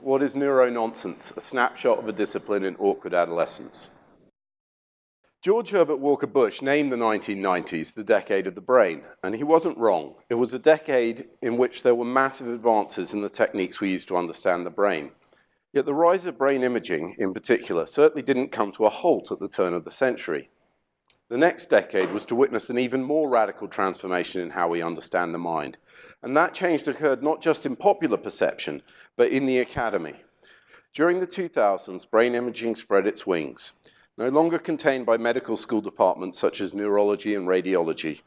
what is neuro-nonsense? A snapshot of a discipline in awkward adolescence. George Herbert Walker Bush named the 1990s the decade of the brain, and he wasn't wrong. It was a decade in which there were massive advances in the techniques we use to understand the brain. Yet the rise of brain imaging, in particular, certainly didn't come to a halt at the turn of the century. The next decade was to witness an even more radical transformation in how we understand the mind. And that change occurred not just in popular perception, but in the academy. During the 2000s, brain imaging spread its wings. No longer contained by medical school departments such as neurology and radiology,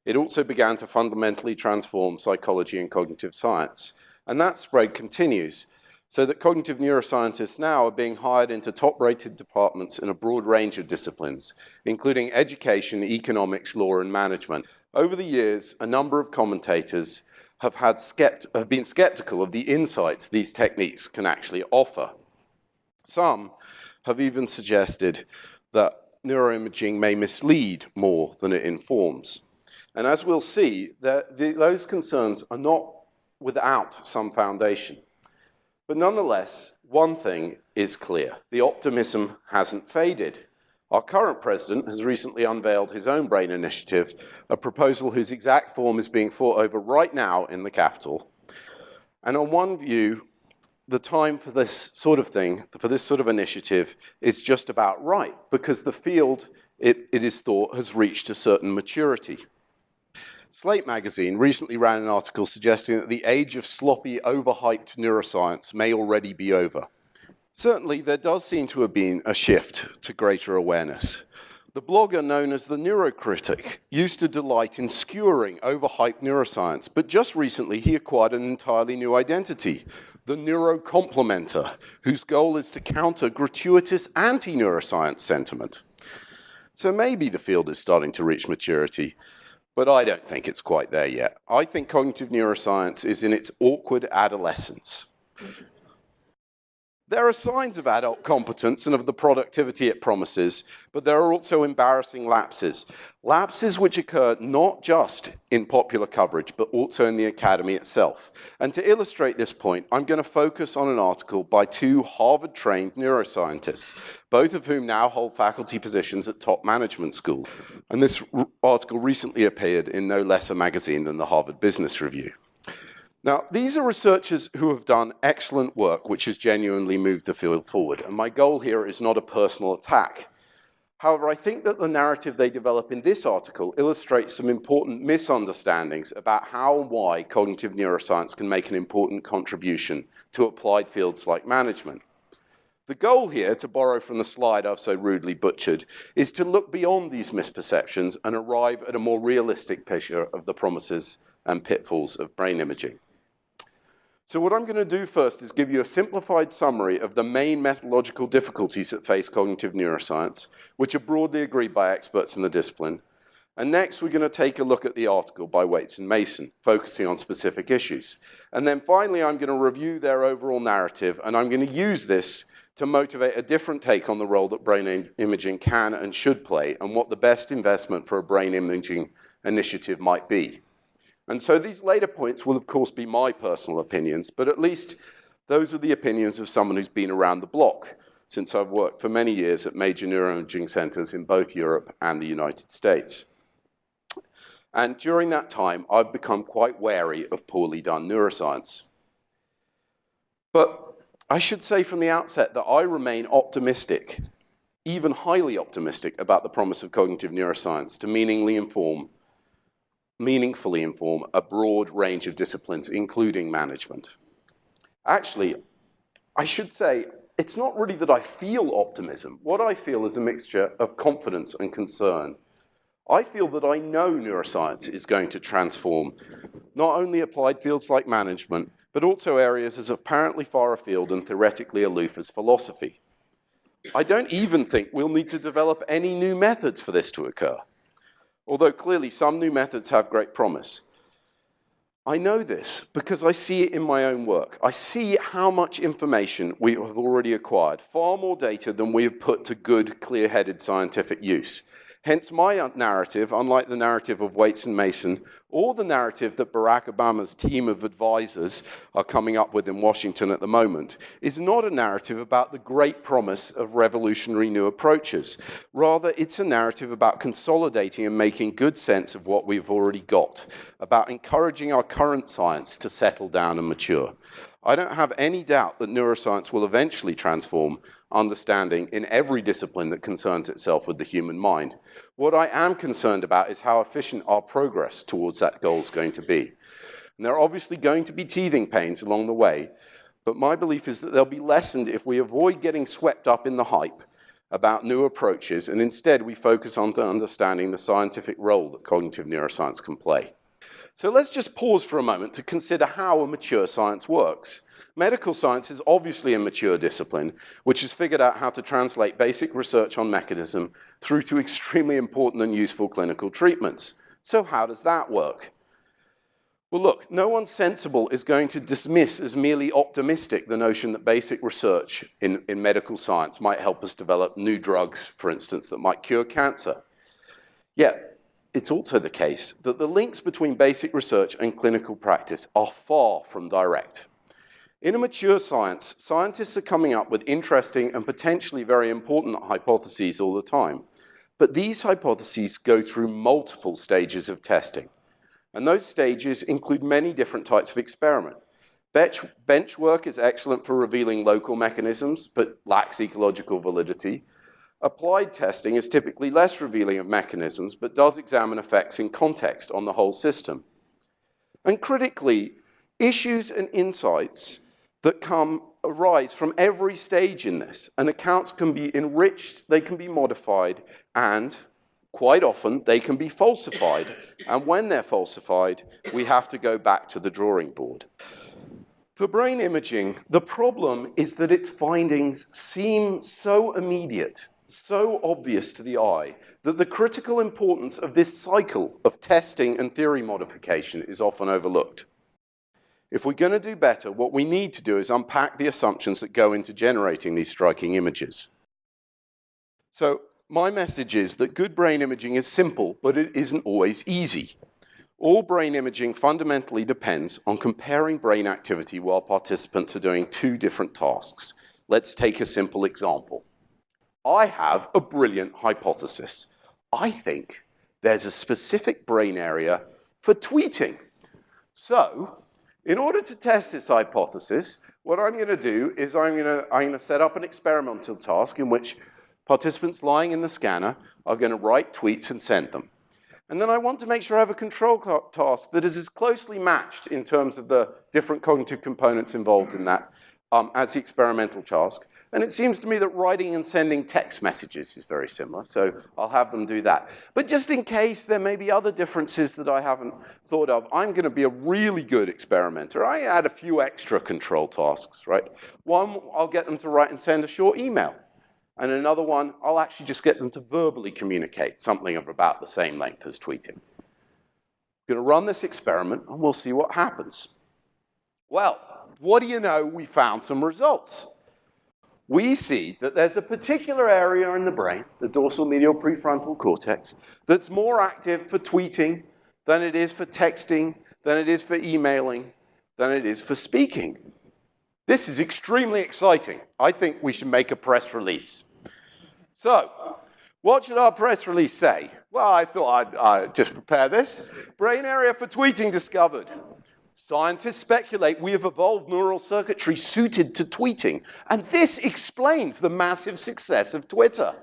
it also began to fundamentally transform psychology and cognitive science. And that spread continues, so that cognitive neuroscientists now are being hired into top-rated departments in a broad range of disciplines, including education, economics, law, and management. Over the years, a number of commentators have been skeptical of the insights these techniques can actually offer. Some have even suggested that neuroimaging may mislead more than it informs. And as we'll see, those concerns are not without some foundation. But nonetheless, one thing is clear. The optimism hasn't faded. Our current president has recently unveiled his own brain initiative, a proposal whose exact form is being fought over right now in the Capitol. And on one view, the time for this sort of thing, for this sort of initiative, is just about right, because the field, it is thought, has reached a certain maturity. Slate magazine recently ran an article suggesting that the age of sloppy, overhyped neuroscience may already be over. Certainly, there does seem to have been a shift to greater awareness. The blogger known as the Neurocritic used to delight in skewering overhyped neuroscience, but just recently he acquired an entirely new identity, the neurocomplementer, whose goal is to counter gratuitous anti-neuroscience sentiment. So maybe the field is starting to reach maturity, but I don't think it's quite there yet. I think cognitive neuroscience is in its awkward adolescence. There are signs of adult competence and of the productivity it promises, but there are also embarrassing lapses. Lapses which occur not just in popular coverage, but also in the academy itself. And to illustrate this point, I'm going to focus on an article by two Harvard-trained neuroscientists, both of whom now hold faculty positions at top management schools. And this article recently appeared in no less a magazine than the Harvard Business Review. Now, these are researchers who have done excellent work which has genuinely moved the field forward, and my goal here is not a personal attack. However, I think that the narrative they develop in this article illustrates some important misunderstandings about how and why cognitive neuroscience can make an important contribution to applied fields like management. The goal here, to borrow from the slide I've so rudely butchered, is to look beyond these misperceptions and arrive at a more realistic picture of the promises and pitfalls of brain imaging. So what I'm going to do first is give you a simplified summary of the main methodological difficulties that face cognitive neuroscience, which are broadly agreed by experts in the discipline. And next, we're going to take a look at the article by Waytz and Mason, focusing on specific issues. And then finally, I'm going to review their overall narrative, and I'm going to use this to motivate a different take on the role that brain imaging can and should play, and what the best investment for a brain imaging initiative might be. And so these later points will, of course, be my personal opinions, but at least those are the opinions of someone who's been around the block, since I've worked for many years at major neuroimaging centers in both Europe and the United States. And during that time, I've become quite wary of poorly done neuroscience. But I should say from the outset that I remain optimistic, even highly optimistic, about the promise of cognitive neuroscience to meaningfully inform a broad range of disciplines, including management. Actually, I should say, it's not really that I feel optimism. What I feel is a mixture of confidence and concern. I feel that I know neuroscience is going to transform not only applied fields like management, but also areas as apparently far afield and theoretically aloof as philosophy. I don't even think we'll need to develop any new methods for this to occur, although clearly some new methods have great promise. I know this because I see it in my own work. I see how much information we have already acquired, far more data than we have put to good, clear-headed scientific use. Hence my narrative, unlike the narrative of Waytz and Mason, or the narrative that Barack Obama's team of advisors are coming up with in Washington at the moment, is not a narrative about the great promise of revolutionary new approaches. Rather, it's a narrative about consolidating and making good sense of what we've already got, about encouraging our current science to settle down and mature. I don't have any doubt that neuroscience will eventually transform understanding in every discipline that concerns itself with the human mind. What I am concerned about is how efficient our progress towards that goal is going to be. And there are obviously going to be teething pains along the way, but my belief is that they'll be lessened if we avoid getting swept up in the hype about new approaches, and instead we focus on understanding the scientific role that cognitive neuroscience can play. So let's just pause for a moment to consider how a mature science works. Medical science is obviously a mature discipline, which has figured out how to translate basic research on mechanism through to extremely important and useful clinical treatments. So how does that work? Well, look, no one sensible is going to dismiss as merely optimistic the notion that basic research in medical science might help us develop new drugs, for instance, that might cure cancer. Yet, it's also the case that the links between basic research and clinical practice are far from direct. In a mature science, scientists are coming up with interesting and potentially very important hypotheses all the time. But these hypotheses go through multiple stages of testing. And those stages include many different types of experiment. Bench work is excellent for revealing local mechanisms, but lacks ecological validity. Applied testing is typically less revealing of mechanisms, but does examine effects in context on the whole system. And critically, issues and insights that arise from every stage in this, and accounts can be enriched, they can be modified, and quite often they can be falsified. And when they're falsified, we have to go back to the drawing board. For brain imaging, the problem is that its findings seem so immediate, so obvious to the eye, that the critical importance of this cycle of testing and theory modification is often overlooked. If we're going to do better, what we need to do is unpack the assumptions that go into generating these striking images. So my message is that good brain imaging is simple, but it isn't always easy. All brain imaging fundamentally depends on comparing brain activity while participants are doing two different tasks. Let's take a simple example. I have a brilliant hypothesis. I think there's a specific brain area for tweeting. So, in order to test this hypothesis, what I'm going to do is I'm going to set up an experimental task in which participants lying in the scanner are going to write tweets and send them. And then I want to make sure I have a control task that is as closely matched in terms of the different cognitive components involved in that as the experimental task. And it seems to me that writing and sending text messages is very similar, so I'll have them do that. But just in case there may be other differences that I haven't thought of, I'm going to be a really good experimenter. I add a few extra control tasks, right? One, I'll get them to write and send a short email. And another one, I'll actually just get them to verbally communicate something of about the same length as tweeting. I'm going to run this experiment, and we'll see what happens. Well, what do you know? We found some results. We see that there's a particular area in the brain, the dorsal medial prefrontal cortex, that's more active for tweeting than it is for texting, than it is for emailing, than it is for speaking. This is extremely exciting. I think we should make a press release. So, what should our press release say? Well, I thought I'd just prepare this. Brain area for tweeting discovered. Scientists speculate we have evolved neural circuitry suited to tweeting, and this explains the massive success of Twitter.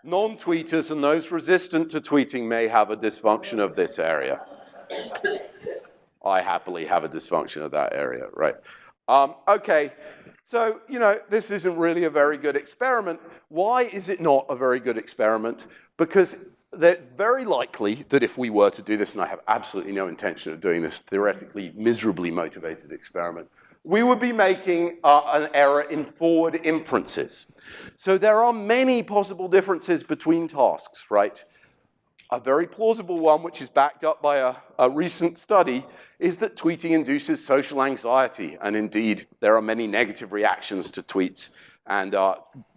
Non-tweeters and those resistant to tweeting may have a dysfunction of this area. I happily have a dysfunction of that area, right? Okay, so, this isn't really a very good experiment. Why is it not a very good experiment? Because they're very likely that if we were to do this, and I have absolutely no intention of doing this theoretically miserably motivated experiment, we would be making an error in forward inferences. So there are many possible differences between tasks, right? A very plausible one, which is backed up by a recent study, is that tweeting induces social anxiety. And indeed, there are many negative reactions to tweets. And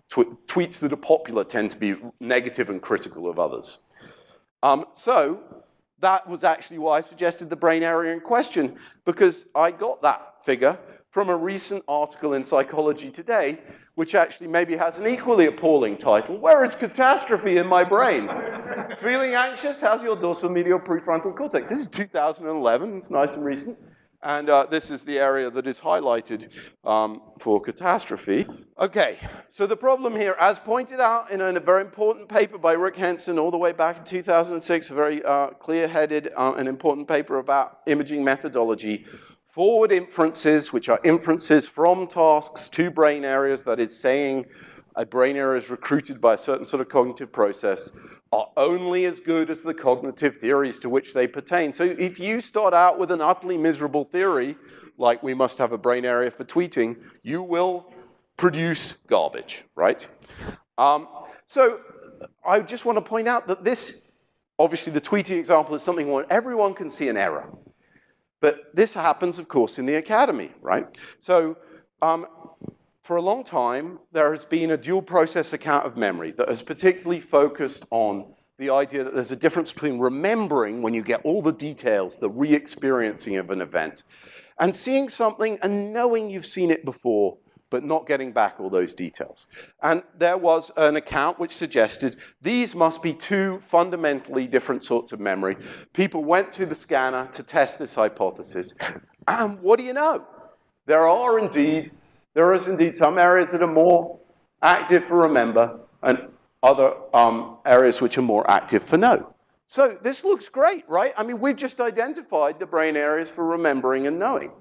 tweets that are popular tend to be negative and critical of others. So that was actually why I suggested the brain area in question, because I got that figure from a recent article in Psychology Today, which actually maybe has an equally appalling title, Where is Catastrophe in My Brain? Feeling anxious? How's your dorsal medial prefrontal cortex? This is 2011, it's nice and recent. And this is the area that is highlighted for catastrophe. Okay, so the problem here, as pointed out in a very important paper by Rick Henson all the way back in 2006, a very clear-headed and important paper about imaging methodology, forward inferences, which are inferences from tasks to brain areas, that is saying a brain area is recruited by a certain sort of cognitive process, are only as good as the cognitive theories to which they pertain. So if you start out with an utterly miserable theory, like we must have a brain area for tweeting, you will produce garbage, right? So I just want to point out that this, obviously the tweeting example is something where everyone can see an error. But this happens, of course, in the academy, right? So for a long time, there has been a dual process account of memory that has particularly focused on the idea that there's a difference between remembering when you get all the details, the re-experiencing of an event, and seeing something and knowing you've seen it before, but not getting back all those details. And there was an account which suggested these must be two fundamentally different sorts of memory. People went to the scanner to test this hypothesis. And what do you know? There is indeed some areas that are more active for remember and other areas which are more active for know. So this looks great, right? I mean, we've just identified the brain areas for remembering and knowing.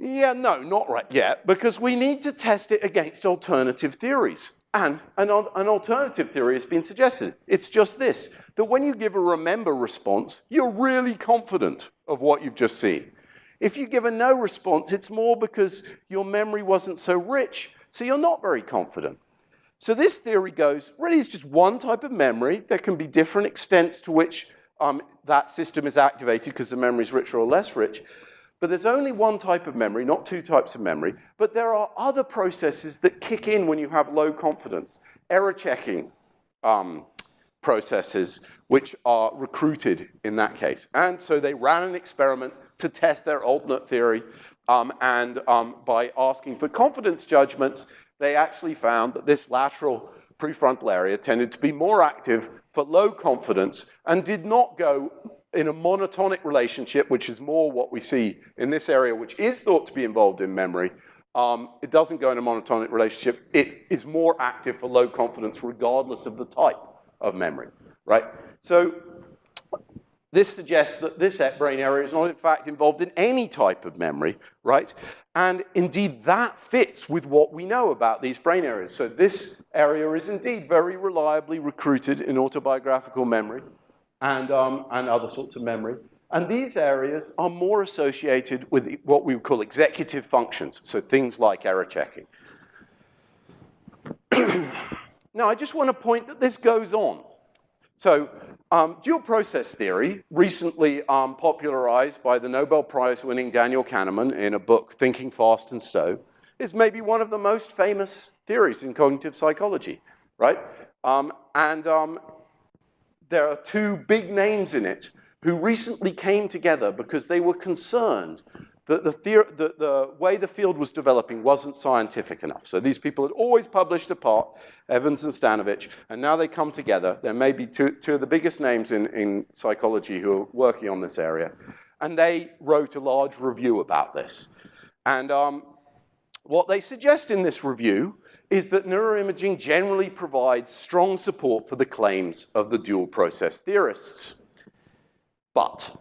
Yeah, no, not right yet, because we need to test it against alternative theories. And an alternative theory has been suggested. It's just this, that when you give a remember response, you're really confident of what you've just seen. If you give a no response, it's more because your memory wasn't so rich, so you're not very confident. So this theory goes, really it's just one type of memory. There can be different extents to which that system is activated because the memory is richer or less rich. But there's only one type of memory, not two types of memory. But there are other processes that kick in when you have low confidence. Error checking processes which are recruited in that case. And so they ran an experiment to test their alternate theory. And by asking for confidence judgments, they actually found that this lateral prefrontal area tended to be more active for low confidence and did not go in a monotonic relationship, which is more what we see in this area, which is thought to be involved in memory. It doesn't go in a monotonic relationship. It is more active for low confidence regardless of the type of memory, right? So this suggests that this brain area is not in fact involved in any type of memory, right? And indeed that fits with what we know about these brain areas. So this area is indeed very reliably recruited in autobiographical memory and other sorts of memory. And these areas are more associated with what we would call executive functions, so things like error checking. Now, I just want to point that this goes on. So, dual process theory, recently popularized by the Nobel Prize-winning Daniel Kahneman in a book, Thinking Fast and Slow, is maybe one of the most famous theories in cognitive psychology, right? There are two big names in it who recently came together because they were concerned that the way the field was developing wasn't scientific enough. So these people had always published apart, Evans and Stanovich, and now they come together. There may be two of the biggest names in psychology who are working on this area. And they wrote a large review about this. And what they suggest in this review is that neuroimaging generally provides strong support for the claims of the dual process theorists. But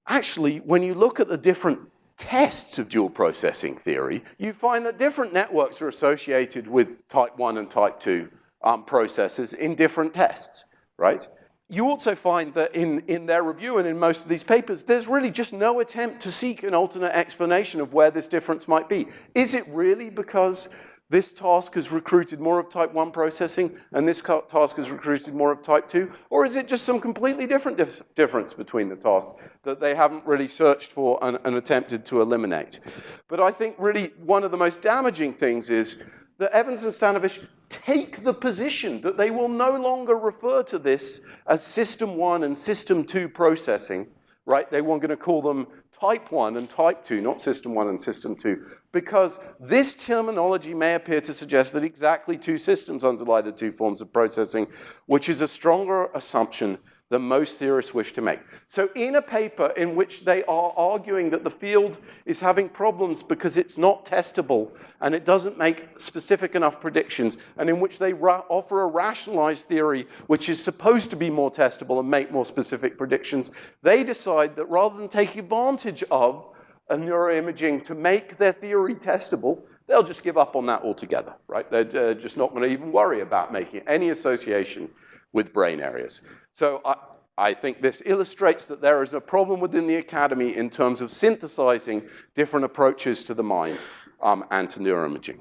actually, when you look at the different tests of dual processing theory, you find that different networks are associated with type 1 and type 2 processes in different tests, right? You also find that in their review and in most of these papers, there's really just no attempt to seek an alternate explanation of where this difference might be. Is it really because this task has recruited more of type 1 processing and this task has recruited more of type 2? Or is it just some completely different difference between the tasks that they haven't really searched for and attempted to eliminate? But I think really one of the most damaging things is that Evans and Stanovich take the position that they will no longer refer to this as system 1 and system 2 processing, right? They were going to call them type 1 and type 2, not system 1 and system 2, because this terminology may appear to suggest that exactly two systems underlie the two forms of processing, which is a stronger assumption than most theorists wish to make. So in a paper in which they are arguing that the field is having problems because it's not testable and it doesn't make specific enough predictions, and in which they offer a rationalized theory which is supposed to be more testable and make more specific predictions, they decide that rather than take advantage of a neuroimaging to make their theory testable, they'll just give up on that altogether, right? They're just not going to even worry about making any association with brain areas. So I think this illustrates that there is a problem within the academy in terms of synthesizing different approaches to the mind and to neuroimaging.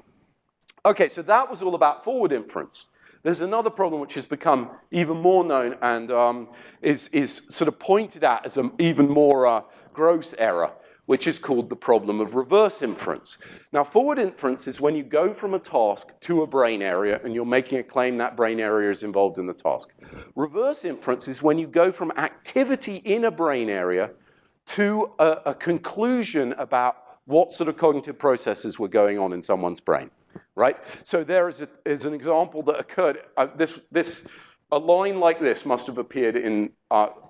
Okay, so that was all about forward inference. There's another problem which has become even more known and is sort of pointed at as an even more gross error, which is called the problem of reverse inference. Now, forward inference is when you go from a task to a brain area and you're making a claim that brain area is involved in the task. Reverse inference is when you go from activity in a brain area to a conclusion about what sort of cognitive processes were going on in someone's brain, right? So there is an example that occurred, a line like this must have appeared in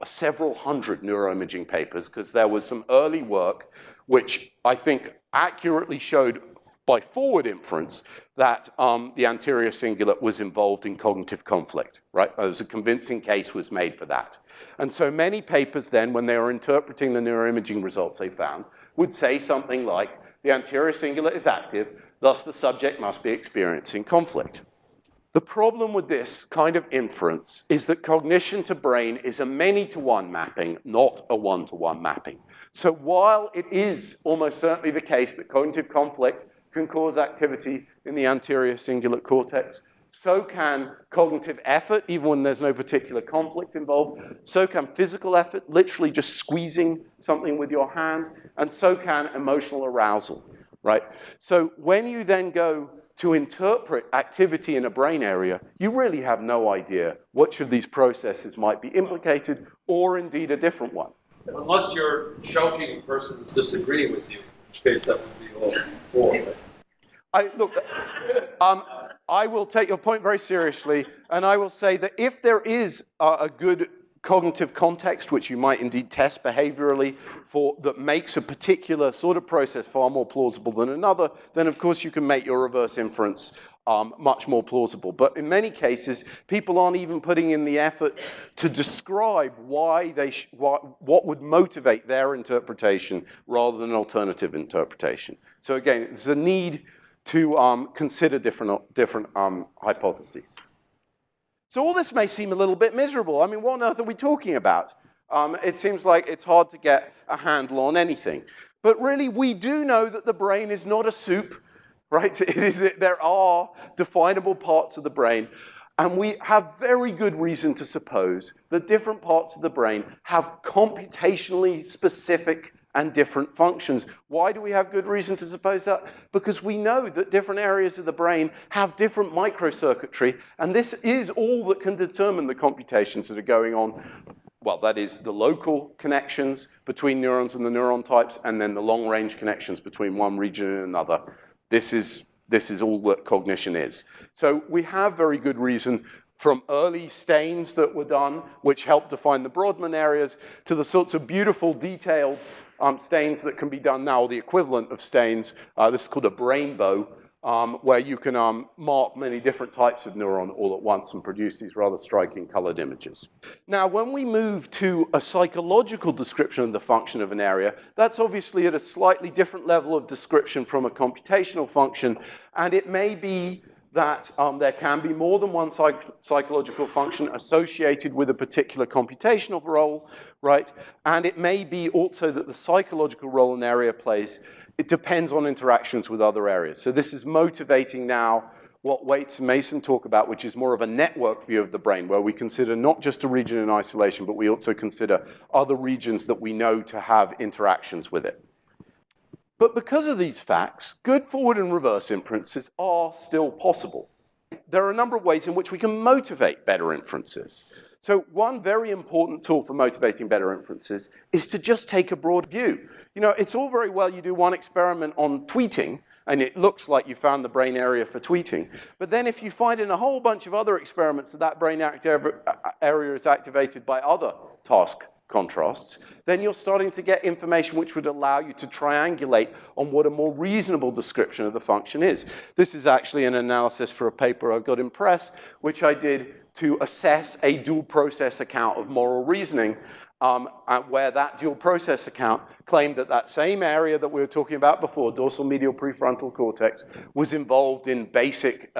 several hundred neuroimaging papers, because there was some early work which I think accurately showed by forward inference that the anterior cingulate was involved in cognitive conflict, right? There was a convincing case was made for that. And so many papers then, when they were interpreting the neuroimaging results they found, would say something like, the anterior cingulate is active, thus the subject must be experiencing conflict. The problem with this kind of inference is that cognition to brain is a many-to-one mapping, not a one-to-one mapping. So while it is almost certainly the case that cognitive conflict can cause activity in the anterior cingulate cortex, so can cognitive effort, even when there's no particular conflict involved. So can physical effort, literally just squeezing something with your hand, and so can emotional arousal, right? So when you then go to interpret activity in a brain area, you really have no idea which of these processes might be implicated, or indeed a different one. Unless you're joking, a person is disagreeing with you, in which case that would be all for. I will take your point very seriously, and I will say that if there is a good cognitive context, which you might indeed test behaviorally for, that makes a particular sort of process far more plausible than another, then of course you can make your reverse inference much more plausible. But in many cases, people aren't even putting in the effort to describe why what would motivate their interpretation rather than an alternative interpretation. So again, there's a need to consider different hypotheses. So all this may seem a little bit miserable. I mean, what on earth are we talking about? It seems like it's hard to get a handle on anything. But really, we do know that the brain is not a soup, right? There are definable parts of the brain, and we have very good reason to suppose that different parts of the brain have computationally specific and different functions. Why do we have good reason to suppose that? Because we know that different areas of the brain have different microcircuitry, and this is all that can determine the computations that are going on. Well, that is the local connections between neurons and the neuron types, and then the long-range connections between one region and another. This is all that cognition is. So we have very good reason, from early stains that were done, which helped define the Brodmann areas, to the sorts of beautiful, detailed stains that can be done now, or the equivalent of stains. This is called a brainbow, where you can mark many different types of neuron all at once and produce these rather striking colored images. Now, when we move to a psychological description of the function of an area, that's obviously at a slightly different level of description from a computational function, and it may be that there can be more than one psychological function associated with a particular computational role, right? And it may be also that the psychological role an area plays, it depends on interactions with other areas. So this is motivating now what Waytz and Mason talk about, which is more of a network view of the brain, where we consider not just a region in isolation, but we also consider other regions that we know to have interactions with it. But because of these facts, good forward and reverse inferences are still possible. There are a number of ways in which we can motivate better inferences. So one very important tool for motivating better inferences is to just take a broad view. You know, it's all very well you do one experiment on tweeting, and it looks like you found the brain area for tweeting. But then if you find in a whole bunch of other experiments that brain area is activated by other task contrasts, then you're starting to get information which would allow you to triangulate on what a more reasonable description of the function is. This is actually an analysis for a paper I got in Press, which I did to assess a dual process account of moral reasoning, where that dual process account claimed that that same area that we were talking about before, dorsal medial prefrontal cortex, was involved in basic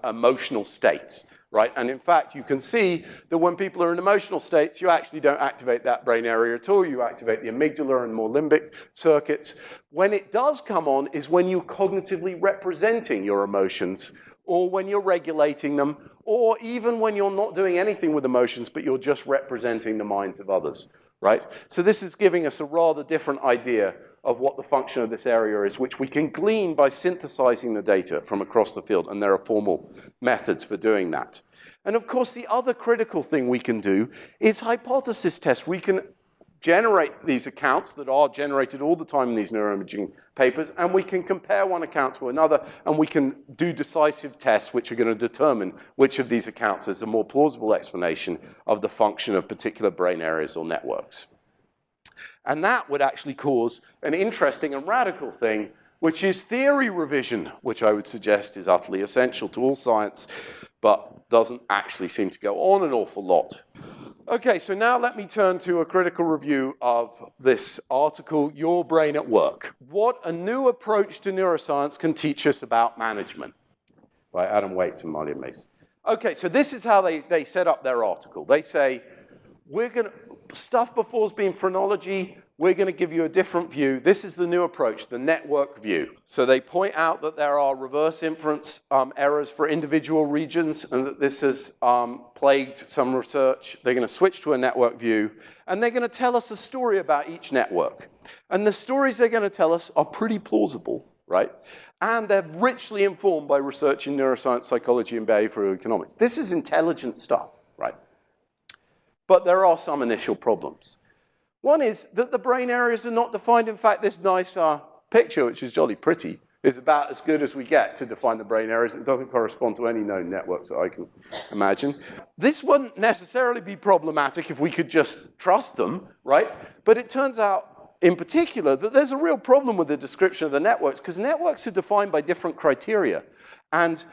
emotional states. Right? And in fact, you can see that when people are in emotional states, you actually don't activate that brain area at all. You activate the amygdala and more limbic circuits. When it does come on is when you're cognitively representing your emotions, or when you're regulating them, or even when you're not doing anything with emotions, but you're just representing the minds of others. Right? So this is giving us a rather different idea of what the function of this area is, which we can glean by synthesizing the data from across the field, and there are formal methods for doing that. And of course, the other critical thing we can do is hypothesis test. We can generate these accounts that are generated all the time in these neuroimaging papers, and we can compare one account to another, and we can do decisive tests which are going to determine which of these accounts is a more plausible explanation of the function of particular brain areas or networks. And that would actually cause an interesting and radical thing, which is theory revision, which I would suggest is utterly essential to all science, but doesn't actually seem to go on an awful lot. Okay, so now let me turn to a critical review of this article, Your Brain at Work. What a new approach to neuroscience can teach us about management, by Adam Waytz and Malia Mason. Okay, so this is how they set up their article. They say, we're going to, stuff before has been phrenology, we're going to give you a different view. This is the new approach, the network view. So they point out that there are reverse inference errors for individual regions, and that this has plagued some research. They're going to switch to a network view, and they're going to tell us a story about each network. And the stories they're going to tell us are pretty plausible, right? And they're richly informed by research in neuroscience, psychology, and behavioral economics. This is intelligent stuff, right? But there are some initial problems. One is that the brain areas are not defined. In fact, this nice picture, which is jolly pretty, is about as good as we get to define the brain areas. It doesn't correspond to any known networks that I can imagine. This wouldn't necessarily be problematic if we could just trust them, right? But it turns out, in particular, that there's a real problem with the description of the networks, because networks are defined by different criteria. And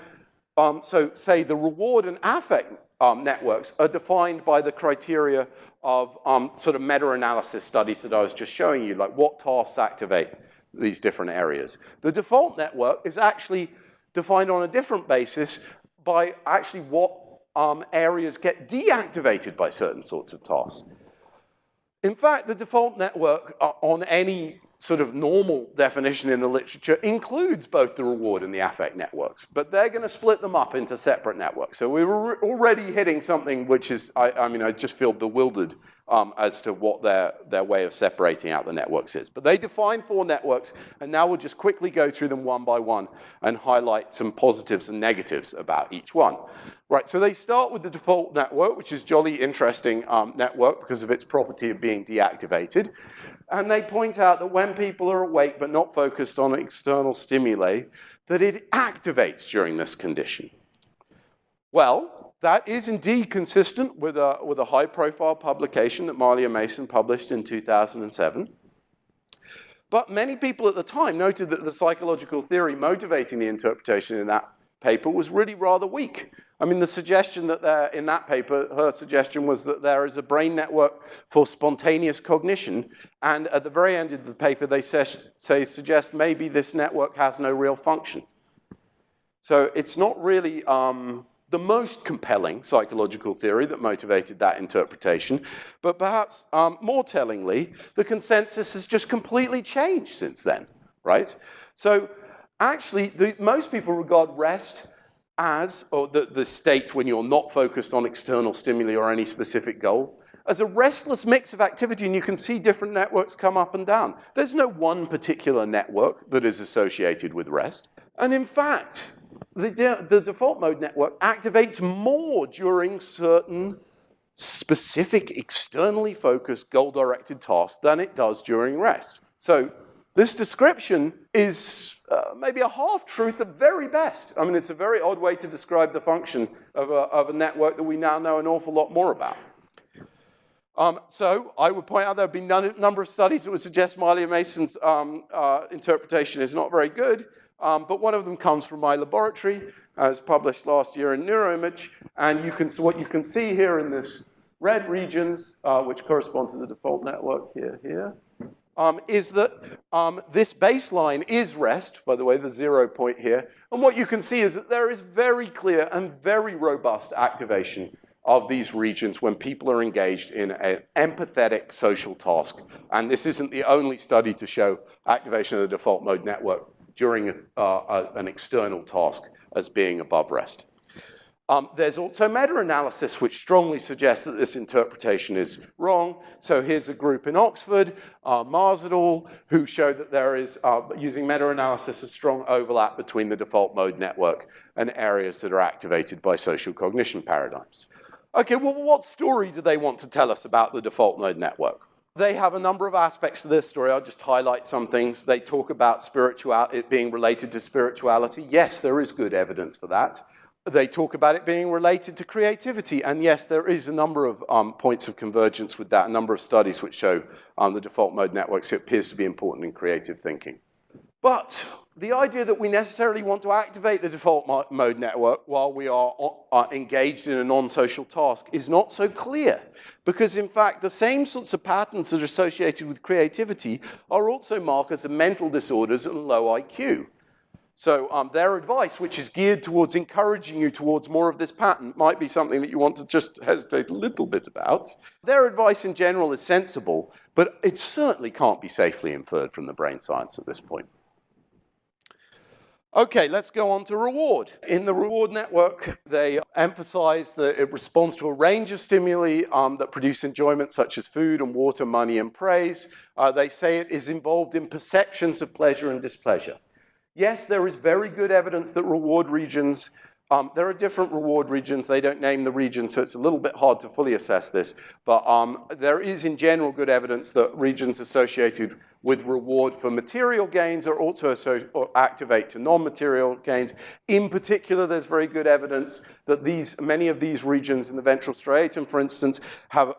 so, say, the reward and affect networks are defined by the criteria of sort of meta-analysis studies that I was just showing you, like what tasks activate these different areas. The default network is actually defined on a different basis by actually what areas get deactivated by certain sorts of tasks. In fact, the default network on any sort of normal definition in the literature includes both the reward and the affect networks, but they're going to split them up into separate networks. So we were already hitting something which is, I mean, I just feel bewildered as to what their way of separating out the networks is. But they define 4 networks, and now we'll just quickly go through them one by one and highlight some positives and negatives about each one. Right, so they start with the default network, which is jolly interesting network because of its property of being deactivated. And they point out that when people are awake but not focused on external stimuli, that it activates during this condition. Well, that is indeed consistent with a high-profile publication that Malia Mason published in 2007. But many people at the time noted that the psychological theory motivating the interpretation in that paper was really rather weak. I mean, the suggestion that in that paper, her suggestion was that there is a brain network for spontaneous cognition, and at the very end of the paper, they suggest maybe this network has no real function. So it's not really the most compelling psychological theory that motivated that interpretation, but perhaps more tellingly, the consensus has just completely changed since then, right? So actually, most people regard rest as, or the state when you're not focused on external stimuli or any specific goal, as a restless mix of activity, and you can see different networks come up and down. There's no one particular network that is associated with rest. And in fact, the default mode network activates more during certain specific, externally focused, goal-directed tasks than it does during rest. So this description is maybe a half-truth at very best. I mean, it's a very odd way to describe the function of a network that we now know an awful lot more about. So I would point out there have been a number of studies that would suggest Malia-Mason's interpretation is not very good, but one of them comes from my laboratory, as published last year in Neuroimage, and what you can see here in this red regions, which correspond to the default network here, is that this baseline is rest, by the way, the 0 point here, and what you can see is that there is very clear and very robust activation of these regions when people are engaged in an empathetic social task. And this isn't the only study to show activation of the default mode network during an external task as being above rest. There's also meta-analysis which strongly suggests that this interpretation is wrong. So here's a group in Oxford, Mars et al., who show that there is, using meta-analysis, a strong overlap between the default mode network and areas that are activated by social cognition paradigms. Okay, well, what story do they want to tell us about the default mode network? They have a number of aspects to this story. I'll just highlight some things. They talk about it being related to spirituality. Yes, there is good evidence for that. They talk about it being related to creativity. And yes, there is a number of points of convergence with that, a number of studies which show the default mode networks appears to be important in creative thinking. But the idea that we necessarily want to activate the default mode network while we are engaged in a non-social task is not so clear, because in fact the same sorts of patterns that are associated with creativity are also markers of mental disorders and low IQ. So their advice, which is geared towards encouraging you towards more of this pattern, might be something that you want to just hesitate a little bit about. Their advice in general is sensible, but it certainly can't be safely inferred from the brain science at this point. Okay, let's go on to reward. In the reward network, they emphasize that it responds to a range of stimuli that produce enjoyment, such as food and water, money and praise. They say it is involved in perceptions of pleasure and displeasure. Yes, there is very good evidence that reward regions, there are different reward regions. They don't name the region, so it's a little bit hard to fully assess this. But there is, in general, good evidence that regions associated with reward for material gains are also activate to non-material gains. In particular, there's very good evidence that many of these regions in the ventral striatum, for instance, have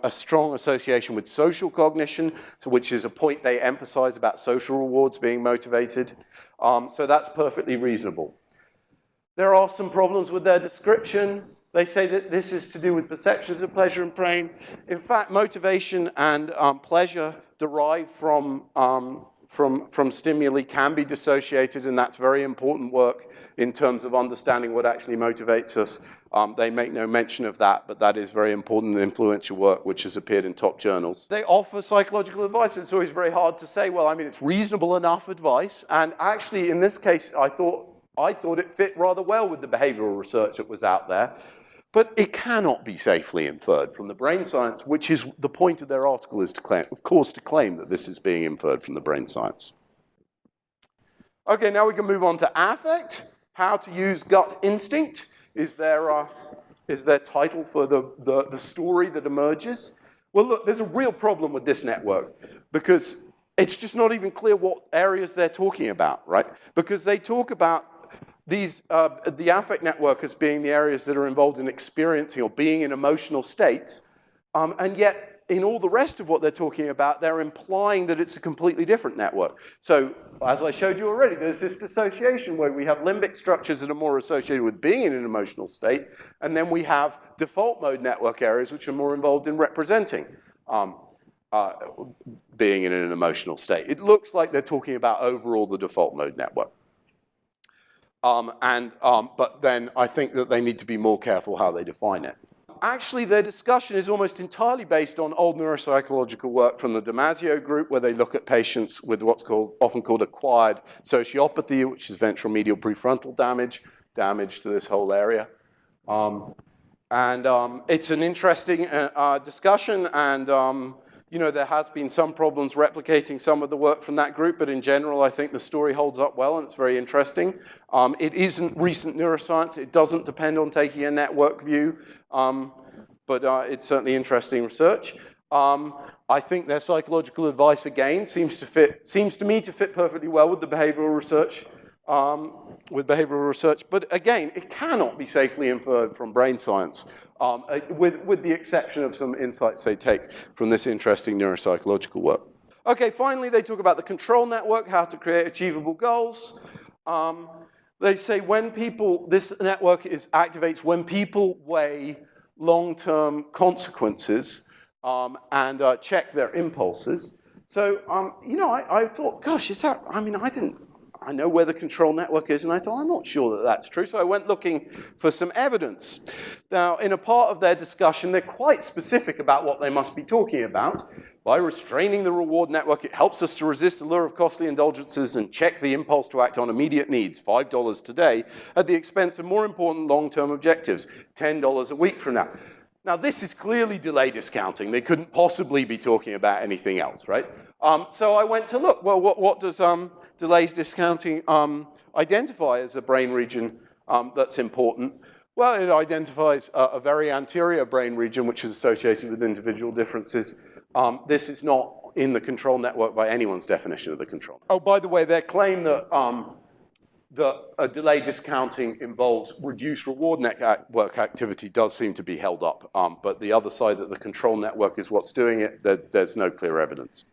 a strong association with social cognition, which is a point they emphasize about social rewards being motivated. So that's perfectly reasonable. There are some problems with their description. They say that this is to do with perceptions of pleasure and pain. In fact, motivation and pleasure derived from stimuli can be dissociated, and that's very important work in terms of understanding what actually motivates us. They make no mention of that, but that is very important and influential work which has appeared in top journals. They offer psychological advice. It's always very hard to say, well, I mean, it's reasonable enough advice, and actually in this case, I thought it fit rather well with the behavioral research that was out there. But it cannot be safely inferred from the brain science, which is the point of their article is to claim that this is being inferred from the brain science. Okay, now we can move on to affect. How to use gut instinct is their title for the story that emerges. Well, look, there's a real problem with this network because it's just not even clear what areas they're talking about, right? Because they talk about the affect network as being the areas that are involved in experiencing or being in emotional states, and yet in all the rest of what they're talking about, they're implying that it's a completely different network. So, as I showed you already, there's this dissociation where we have limbic structures that are more associated with being in an emotional state, and then we have default mode network areas which are more involved in representing being in an emotional state. It looks like they're talking about overall the default mode network. But then I think that they need to be more careful how they define it. Actually, their discussion is almost entirely based on old neuropsychological work from the Damasio group, where they look at patients with what's often called acquired sociopathy, which is ventral medial prefrontal damage to this whole area. It's an interesting discussion, and there has been some problems replicating some of the work from that group, but in general, I think the story holds up well, and it's very interesting. It isn't recent neuroscience. It doesn't depend on taking a network view, but it's certainly interesting research. I think their psychological advice, again, seems to me to fit perfectly well with the behavioral research. But again, it cannot be safely inferred from brain science, with the exception of some insights they take from this interesting neuropsychological work. Okay, finally, they talk about the control network, how to create achievable goals. They say this network activates when people weigh long-term consequences and check their impulses. So, I thought, gosh, I know where the control network is, and I thought, I'm not sure that that's true. So I went looking for some evidence. Now, in a part of their discussion, they're quite specific about what they must be talking about. By restraining the reward network, it helps us to resist the lure of costly indulgences and check the impulse to act on immediate needs, $5 today, at the expense of more important long-term objectives, $10 a week from now. Now, this is clearly delay discounting. They couldn't possibly be talking about anything else, right? So I went to look, well, what does delays discounting identify as a brain region that's important? Well, it identifies a very anterior brain region, which is associated with individual differences. This is not in the control network by anyone's definition of the control. Oh, by the way, their claim that delay discounting involves reduced reward network activity does seem to be held up. But the other side, that the control network is what's doing it, there's no clear evidence.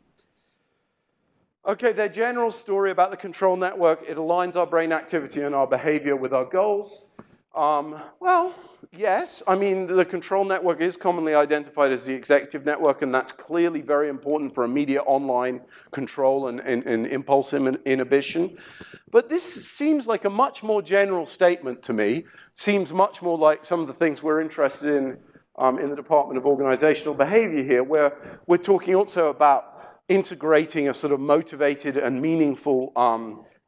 Okay, their general story about the control network, it aligns our brain activity and our behavior with our goals. Well, yes. I mean, the control network is commonly identified as the executive network, and that's clearly very important for immediate online control and impulse inhibition. But this seems like a much more general statement to me, seems much more like some of the things we're interested in the Department of Organizational Behavior here, where we're talking also about integrating a sort of motivated and meaningful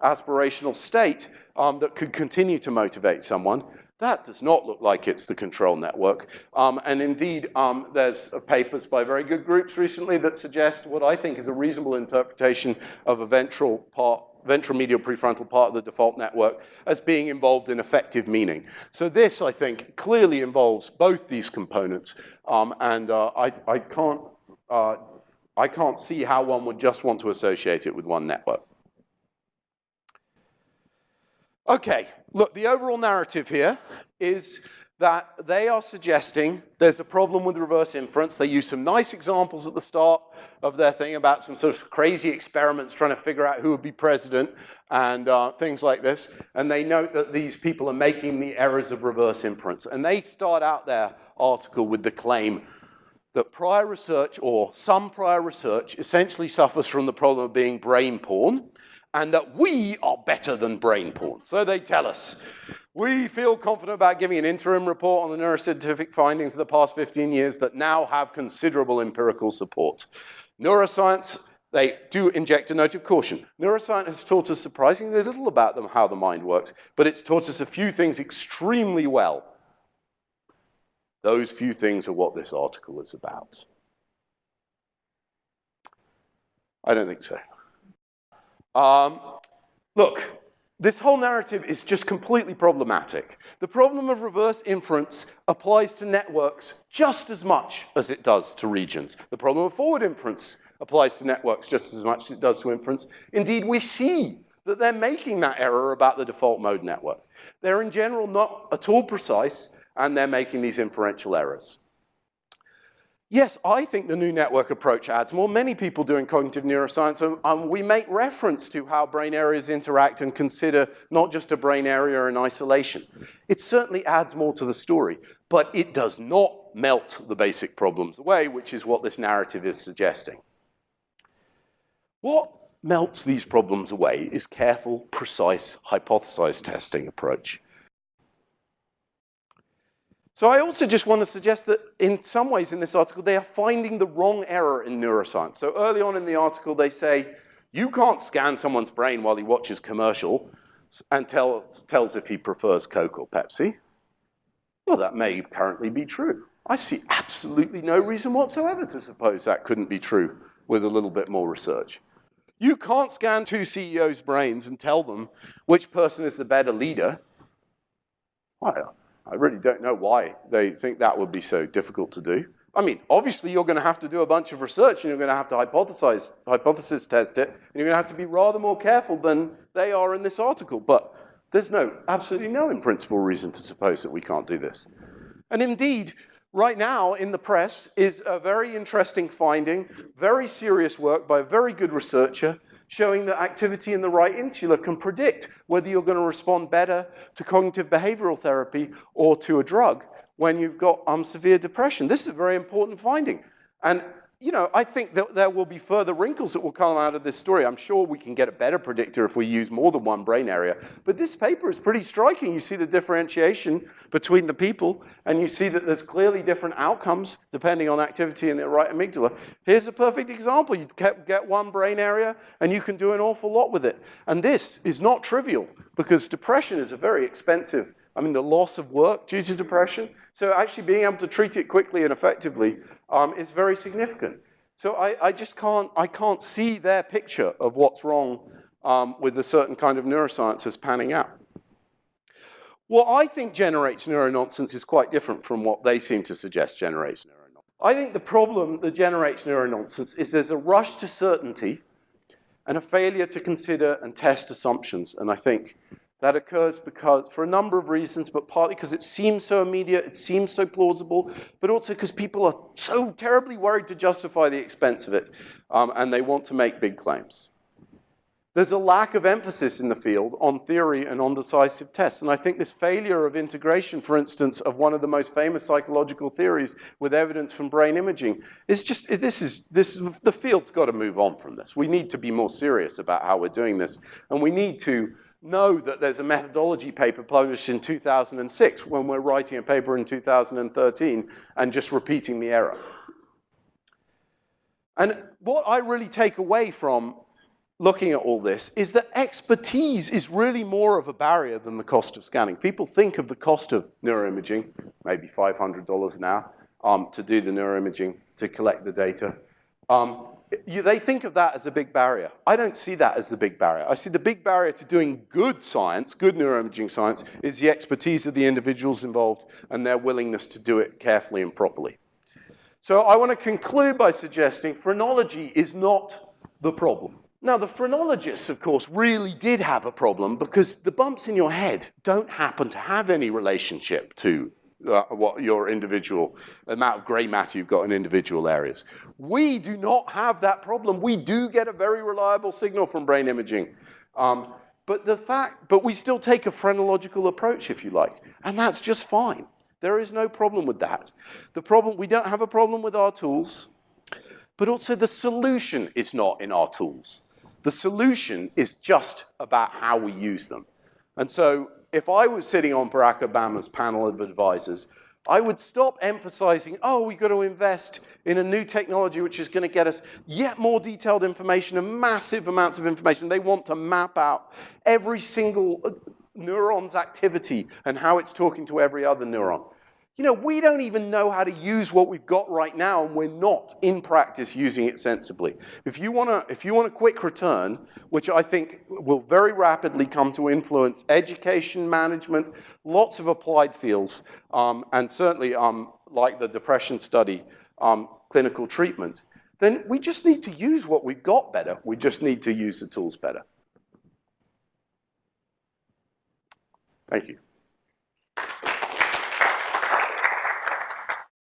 aspirational state that could continue to motivate someone. That does not look like it's the control network. And indeed, there's papers by very good groups recently that suggest what I think is a reasonable interpretation of a ventral medial prefrontal part of the default network as being involved in affective meaning. So this, I think, clearly involves both these components. I can't see how one would just want to associate it with one network. Okay, look, the overall narrative here is that they are suggesting there's a problem with reverse inference. They use some nice examples at the start of their thing about some sort of crazy experiments trying to figure out who would be president and things like this. And they note that these people are making the errors of reverse inference. And they start out their article with the claim that prior research, or some prior research, essentially suffers from the problem of being brain porn, and that we are better than brain porn. So they tell us, we feel confident about giving an interim report on the neuroscientific findings of the past 15 years that now have considerable empirical support. Neuroscience, they do inject a note of caution. Neuroscience has taught us surprisingly little about how the mind works, but it's taught us a few things extremely well. Those few things are what this article is about. I don't think so. Look, this whole narrative is just completely problematic. The problem of reverse inference applies to networks just as much as it does to regions. The problem of forward inference applies to networks just as much as it does to inference. Indeed, we see that they're making that error about the default mode network. They're in general not at all precise, and they're making these inferential errors. Yes, I think the new network approach adds more. Many people doing cognitive neuroscience, we make reference to how brain areas interact and consider not just a brain area in isolation. It certainly adds more to the story, but it does not melt the basic problems away, which is what this narrative is suggesting. What melts these problems away is careful, precise, hypothesized testing approach. So I also just want to suggest that in some ways in this article, they are finding the wrong error in neuroscience. So early on in the article, they say, you can't scan someone's brain while he watches commercial and tells if he prefers Coke or Pepsi. Well, that may currently be true. I see absolutely no reason whatsoever to suppose that couldn't be true with a little bit more research. You can't scan two CEOs' brains and tell them which person is the better leader. Well, I really don't know why they think that would be so difficult to do. I mean, obviously you're going to have to do a bunch of research and you're going to have to hypothesis test it, and you're going to have to be rather more careful than they are in this article. But there's absolutely no in principle reason to suppose that we can't do this. And indeed, right now in the press is a very interesting finding, very serious work by a very good researcher, showing that activity in the right insula can predict whether you're going to respond better to cognitive behavioral therapy or to a drug when you've got severe depression. This is a very important finding. And, you know, I think that there will be further wrinkles that will come out of this story. I'm sure we can get a better predictor if we use more than one brain area. But this paper is pretty striking. You see the differentiation between the people, and you see that there's clearly different outcomes depending on activity in the right amygdala. Here's a perfect example. You get one brain area, and you can do an awful lot with it. And this is not trivial, because depression is a very expensive, the loss of work due to depression. So actually being able to treat it quickly and effectively is very significant. So I can't see their picture of what's wrong with a certain kind of neuroscience as panning out. What I think generates neuro-nonsense is quite different from what they seem to suggest generates neuro-nonsense. I think the problem that generates neuro-nonsense is there's a rush to certainty and a failure to consider and test assumptions. And I think that occurs for a number of reasons, but partly because it seems so immediate, it seems so plausible, but also because people are so terribly worried to justify the expense of it, and they want to make big claims. There's a lack of emphasis in the field on theory and on decisive tests, and I think this failure of integration, for instance, of one of the most famous psychological theories with evidence from brain imaging, is just, the field's got to move on from this. We need to be more serious about how we're doing this, and we need to know that there's a methodology paper published in 2006 when we're writing a paper in 2013 and just repeating the error. And what I really take away from looking at all this is that expertise is really more of a barrier than the cost of scanning. People think of the cost of neuroimaging, maybe $500 now, to do the neuroimaging, to collect the data. They think of that as a big barrier. I don't see that as the big barrier. I see the big barrier to doing good science, good neuroimaging science, is the expertise of the individuals involved and their willingness to do it carefully and properly. So I want to conclude by suggesting phrenology is not the problem. Now, the phrenologists, of course, really did have a problem because the bumps in your head don't happen to have any relationship to what your individual amount of gray matter you've got in individual areas. We do not have that problem. We do get a very reliable signal from brain imaging. But we still take a phrenological approach, if you like, and that's just fine. There is no problem with that. We don't have a problem with our tools, but also the solution is not in our tools. The solution is just about how we use them. And so if I was sitting on Barack Obama's panel of advisors, I would stop emphasizing, we've got to invest in a new technology which is going to get us yet more detailed information and massive amounts of information. They want to map out every single neuron's activity and how it's talking to every other neuron. You know, we don't even know how to use what we've got right now, and we're not in practice using it sensibly. If you want a quick return, which I think will very rapidly come to influence education, management, lots of applied fields, and certainly, like the depression study, clinical treatment, then we just need to use what we've got better. We just need to use the tools better. Thank you.